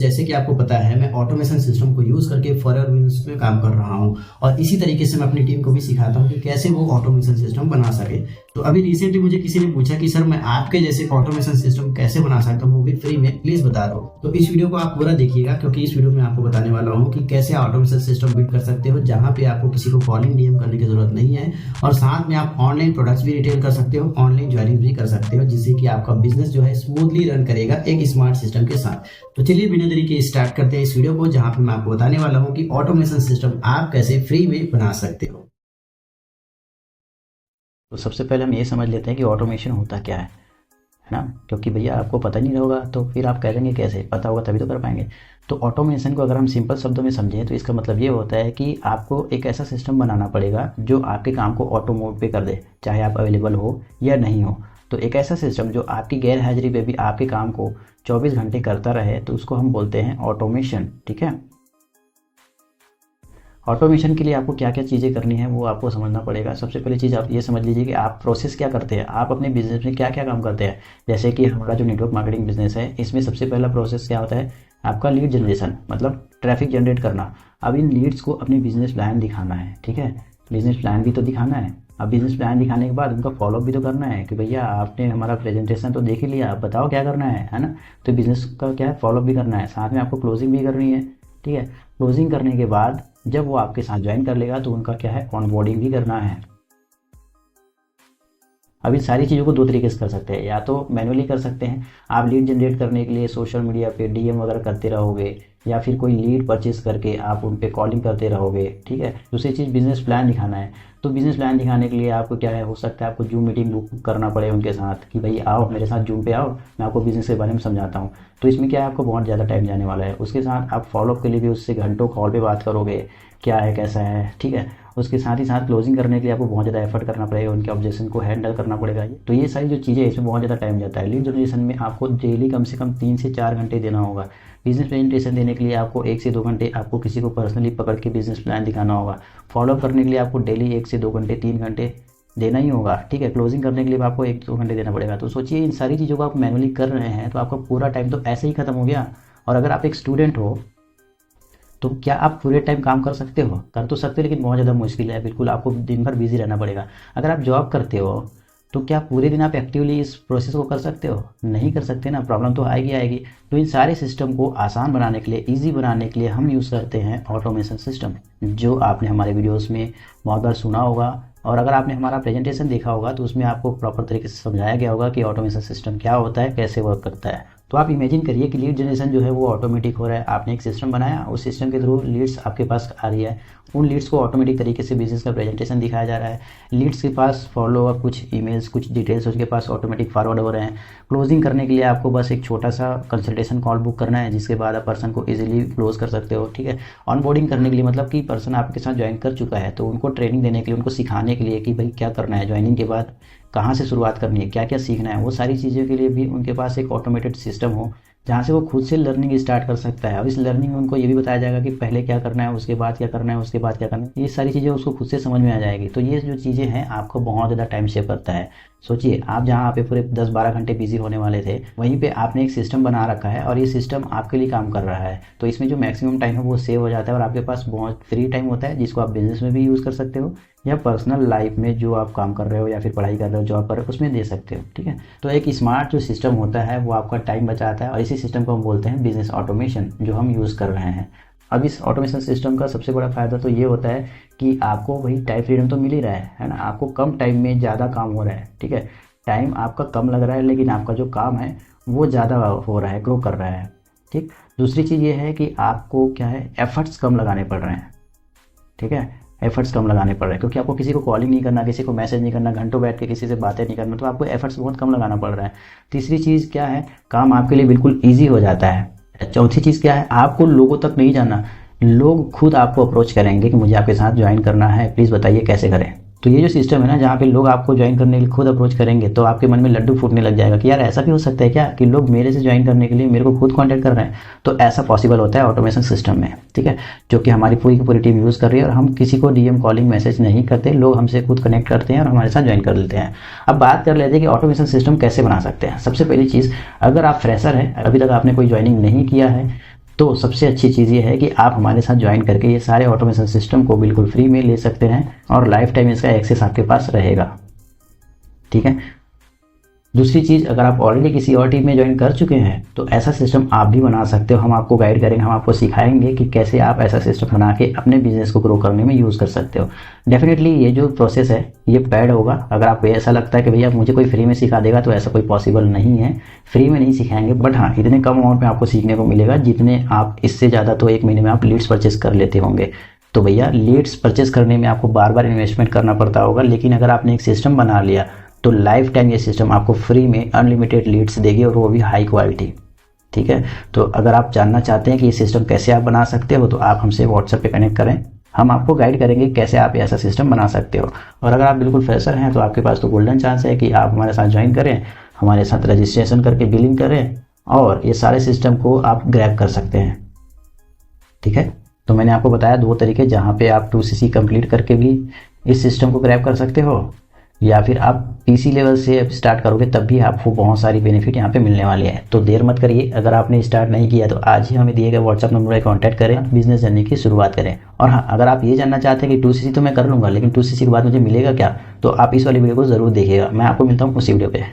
जैसे कि आपको पता है मैं ऑटोमेशन सिस्टम को यूज करके फॉरवर्ड बिजनेस में काम कर रहा हूं और इसी तरीके से मैं अपनी टीम को भी सिखाता हूं कि कैसे वो ऑटोमेशन सिस्टम बना सके। तो अभी रिसेंटली मुझे किसी ने पूछा कि सर मैं आपके जैसे ऑटोमेशन सिस्टम कैसे बना सकता हूँ, वो भी फ्री में, प्लीज बता दो। तो इस वीडियो को आप पूरा देखिएगा क्योंकि इस वीडियो में आपको बताने वाला हूँ कि कैसे ऑटोमेशन सिस्टम बिल्ड कर सकते हो जहाँ पे आपको किसी को कॉलिंग डीएम करने की जरूरत नहीं है और साथ में आप ऑनलाइन प्रोडक्ट्स भी रिटेल कर सकते हो, ऑनलाइन ज्वाइनिंग भी कर सकते हो, जिससे कि आपका बिजनेस जो है स्मूथली रन करेगा एक स्मार्ट सिस्टम के साथ। तो चलिए बिना देरी के स्टार्ट करते हैं इस वीडियो को, जहां पे मैं आपको बताने वाला हूं कि ऑटोमेशन सिस्टम आप कैसे फ्री में बना सकते हो। तो सबसे पहले हम ये समझ लेते हैं कि ऑटोमेशन होता क्या है ना, क्योंकि भैया आपको पता नहीं होगा तो फिर आप कह देंगे कैसे, पता होगा तभी तो कर पाएंगे। तो ऑटोमेशन को अगर हम सिंपल शब्दों में समझें तो इसका मतलब ये होता है कि आपको एक ऐसा सिस्टम बनाना पड़ेगा जो आपके काम को ऑटो मोड पे कर दे, चाहे आप अवेलेबल हो या नहीं हो। तो एक ऐसा सिस्टम जो आपकी गैर हाजिरी पे भी आपके काम को 24 घंटे करता रहे, तो उसको हम बोलते हैं ऑटोमेशन। ठीक है, ऑटोमेशन के लिए आपको क्या क्या चीज़ें करनी है वो आपको समझना पड़ेगा। सबसे पहली चीज़ आप ये समझ लीजिए कि आप प्रोसेस क्या करते हैं, आप अपने बिजनेस में क्या क्या काम करते हैं। जैसे कि हमारा जो नेटवर्क मार्केटिंग बिजनेस है, इसमें सबसे पहला प्रोसेस क्या होता है, आपका लीड जनरेशन, मतलब ट्रैफिक जनरेट करना। अब इन लीड्स को अपनी बिजनेस प्लान दिखाना है। ठीक है, बिजनेस प्लान भी तो दिखाना है। अब बिजनेस प्लान दिखाने के बाद उनका फॉलोअप भी तो करना है कि भैया आपने हमारा प्रेजेंटेशन तो देख ही लिया, आप बताओ क्या करना है ना। तो बिजनेस का क्या है, फॉलोअप भी करना है, साथ में आपको क्लोजिंग भी करनी है। ठीक है, क्लोजिंग करने के बाद जब वो आपके साथ ज्वाइन कर लेगा तो उनका क्या है, ऑनबोर्डिंग भी करना है। अब इन सारी चीज़ों को दो तरीके से कर सकते हैं, या तो मैनुअली कर सकते हैं, आप लीड जनरेट करने के लिए सोशल मीडिया पे डीएम वगैरह करते रहोगे, या फिर कोई लीड परचेस करके आप उन पे कॉलिंग करते रहोगे। ठीक है, दूसरी चीज़ बिजनेस प्लान दिखाना है। तो बिजनेस प्लान दिखाने के लिए आपको क्या है, हो सकता है आपको जूम मीटिंग बुक करना पड़े उनके साथ कि भाई आओ मेरे साथ जूम पे आओ, मैं आपको बिजनेस के बारे में समझाता हूँ। तो इसमें क्या है, आपको बहुत ज़्यादा टाइम जाने वाला है। उसके साथ आप फॉलोअप के लिए भी उससे घंटों कॉल पे बात करोगे, क्या है कैसा है। ठीक है, उसके साथ ही साथ क्लोजिंग करने के लिए आपको बहुत ज़्यादा एफर्ट करना पड़ेगा, उनके ऑब्जेक्शन को हैंडल करना पड़ेगा। तो ये सारी जो चीज़ें इसमें बहुत ज़्यादा टाइम जाता है। लीड जनरेशन में आपको डेली कम से कम 3 से 4 घंटे देना होगा। बिजनेस प्रेजेंटेशन देने के लिए आपको 1 से 2 घंटे आपको किसी को पर्सनली पकड़ के बिजनेस प्लान दिखाना होगा। फॉलोअप करने के लिए आपको डेली 1 से 2 घंटे 3 घंटे देना ही होगा। ठीक है, क्लोजिंग करने के लिए आपको 1-2 घंटे देना पड़ेगा। तो सोचिए इन सारी चीज़ों को आप मैनुअली कर रहे हैं तो आपका पूरा टाइम तो ऐसे ही खत्म हो गया। और अगर आप एक स्टूडेंट हो तो क्या आप पूरे टाइम काम कर सकते हो? कर तो सकते हो, लेकिन बहुत ज़्यादा मुश्किल है। बिल्कुल आपको दिन भर बिजी रहना पड़ेगा। अगर आप जॉब करते हो तो क्या पूरे दिन आप एक्टिवली इस प्रोसेस को कर सकते हो? नहीं कर सकते ना, प्रॉब्लम तो आएगी आएगी। तो इन सारे सिस्टम को आसान बनाने के लिए, ईजी बनाने के लिए हम यूज़ करते हैं ऑटोमेशन सिस्टम, जो आपने हमारे वीडियोस में बहुत बार सुना होगा। और अगर आपने हमारा प्रेजेंटेशन देखा होगा तो उसमें आपको प्रॉपर तरीके से समझाया गया होगा कि ऑटोमेशन सिस्टम क्या होता है, कैसे वर्क करता है। तो आप इमेजिन करिए कि लीड जनरेशन जो है वो ऑटोमेटिक हो रहा है। आपने एक सिस्टम बनाया, उस सिस्टम के थ्रू लीड्स आपके पास आ रही है, उन लीड्स को ऑटोमेटिक तरीके से बिजनेस का प्रेजेंटेशन दिखाया जा रहा है। लीड्स के पास फॉलोअप, कुछ ईमेल्स, कुछ डिटेल्स उनके पास ऑटोमेटिक फॉरवर्ड हो रहे हैं। क्लोजिंग करने के लिए आपको बस एक छोटा सा कंसल्टेशन कॉल बुक करना है, जिसके बाद आप पर्सन को इजीली क्लोज कर सकते हो। ठीक है, ऑनबोर्डिंग करने के लिए मतलब कि पर्सन आपके साथ ज्वाइन कर चुका है तो उनको ट्रेनिंग देने के लिए, उनको सिखाने के लिए कि भाई क्या करना है ज्वाइनिंग के बाद, कहाँ से शुरुआत करनी है, क्या क्या सीखना है, वो सारी चीज़ों के लिए भी उनके पास एक ऑटोमेटेड सिस्टम हो जहाँ से वो खुद से लर्निंग स्टार्ट कर सकता है। अब इस लर्निंग में उनको ये भी बताया जाएगा कि पहले क्या करना है, उसके बाद क्या करना है, उसके बाद क्या करना है। ये सारी चीज़ें उसको खुद से समझ में आ जाएगी। तो ये जो चीज़ें हैं आपको बहुत ज़्यादा टाइम सेव करता है। सोचिए आप जहाँ पे पूरे 10-12 घंटे बिजी होने वाले थे, वहीं पे आपने एक सिस्टम बना रखा है और ये सिस्टम आपके लिए काम कर रहा है। तो इसमें जो मैक्सिमम टाइम है वो सेव हो जाता है और आपके पास बहुत फ्री टाइम होता है, जिसको आप बिजनेस में भी यूज़ कर सकते हो या पर्सनल लाइफ में जो आप काम कर रहे हो या फिर पढ़ाई कर रहे हो, जॉब कर रहे हो, उसमें दे सकते हो। ठीक है, तो एक स्मार्ट जो सिस्टम होता है वो आपका टाइम बचाता है और इसी सिस्टम को हम बोलते हैं बिजनेस ऑटोमेशन, जो हम यूज़ कर रहे हैं। अब इस ऑटोमेशन सिस्टम का सबसे बड़ा फ़ायदा तो ये होता है कि आपको वही टाइम फ्रीडम तो मिल ही रहा है ना। आपको कम टाइम में ज़्यादा काम हो रहा है। ठीक है, टाइम आपका कम लग रहा है लेकिन आपका जो काम है वो ज़्यादा हो रहा है, ग्रो कर रहा है। ठीक, दूसरी चीज़ ये है कि आपको क्या है, एफर्ट्स कम लगाने पड़ रहे हैं। ठीक है, एफर्ट्स कम लगाने पड़ रहे हैं क्योंकि आपको किसी को कॉलिंग नहीं करना, किसी को मैसेज नहीं करना, घंटों बैठ के किसी से बातें नहीं करना, तो आपको एफर्ट्स बहुत कम लगाना पड़ रहा है। तीसरी चीज़ क्या है, काम आपके लिए बिल्कुल ईजी हो जाता है। चौथी चीज़ क्या है, आपको लोगों तक नहीं जाना, लोग खुद आपको अप्रोच करेंगे कि मुझे आपके साथ ज्वाइन करना है, प्लीज़ बताइए कैसे करें। तो ये जो सिस्टम है ना, जहाँ पे लोग आपको ज्वाइन करने के लिए खुद अप्रोच करेंगे, तो आपके मन में लड्डू फूटने लग जाएगा कि यार ऐसा भी हो सकता है क्या कि लोग मेरे से ज्वाइन करने के लिए मेरे को खुद कांटेक्ट कर रहे हैं। तो ऐसा पॉसिबल होता है ऑटोमेशन सिस्टम में। ठीक है, जो कि हमारी पूरी की पूरी टीम यूज़ कर रही है और हम किसी को डीएम कॉलिंग मैसेज नहीं करते, लोग हमसे खुद कनेक्ट करते हैं और हमारे साथ ज्वाइन कर लेते हैं। अब बात कर लेते हैं कि ऑटोमेशन सिस्टम कैसे बना सकते हैं। सबसे पहली चीज़, अगर आप फ्रेशर हैं, अभी तक आपने कोई ज्वाइनिंग नहीं किया है, तो सबसे अच्छी चीज़ ये है कि आप हमारे साथ ज्वाइन करके ये सारे ऑटोमेशन सिस्टम को बिल्कुल फ्री में ले सकते हैं और लाइफ टाइम इसका एक्सेस आपके पास रहेगा। ठीक है। दूसरी चीज़, अगर आप ऑलरेडी किसी और टीम में ज्वाइन कर चुके हैं तो ऐसा सिस्टम आप भी बना सकते हो। हम आपको गाइड करेंगे, हम आपको सिखाएंगे कि कैसे आप ऐसा सिस्टम बना के अपने बिजनेस को ग्रो करने में यूज़ कर सकते हो। डेफिनेटली ये जो प्रोसेस है ये पेड होगा। अगर आपको ऐसा लगता है कि भैया मुझे कोई फ्री में सिखा देगा, तो ऐसा कोई पॉसिबल नहीं है। फ्री में नहीं सिखाएंगे, बट हाँ इतने कम अमाउंट में आपको सीखने को मिलेगा जितने आप इससे ज़्यादा तो एक महीने में आप लीड्स परचेस कर लेते होंगे। तो भैया लीड्स परचेस करने में आपको बार बार इन्वेस्टमेंट करना पड़ता होगा, लेकिन अगर आपने एक सिस्टम बना लिया तो लाइफ टाइम ये सिस्टम आपको फ्री में अनलिमिटेड लीड्स देगी और वो भी हाई क्वालिटी। ठीक है। तो अगर आप जानना चाहते हैं कि ये सिस्टम कैसे आप बना सकते हो तो आप हमसे व्हाट्सएप पे कनेक्ट करें, हम आपको गाइड करेंगे कैसे आप ऐसा सिस्टम बना सकते हो। और अगर आप बिल्कुल फ्रेशर हैं तो आपके पास तो गोल्डन चांस है कि आप हमारे साथ ज्वाइन करें, हमारे साथ रजिस्ट्रेशन करके बिलिंग करें और ये सारे सिस्टम को आप ग्रैब कर सकते हैं। ठीक है। तो मैंने आपको बताया 2 तरीके जहाँ पे आप 2CC कंप्लीट करके भी इस सिस्टम को ग्रैब कर सकते हो, या फिर आप PC लेवल से अब स्टार्ट करोगे तब भी आपको बहुत सारी बेनिफिट यहाँ पे मिलने वाली है। तो देर मत करिए, अगर आपने स्टार्ट नहीं किया तो आज ही हमें दिए गए व्हाट्सअप नंबर पर कॉन्टैक्ट करें, बिजनेस जर्नी की शुरुआत करें। और हाँ, अगर आप ये जानना चाहते हैं कि 2CC तो मैं कर लूँगा लेकिन 2CC के बाद मुझे मिलेगा क्या, तो आप इस वाली वीडियो को ज़रूर देखिएगा। मैं आपको मिलता हूँ उसी वीडियो पे।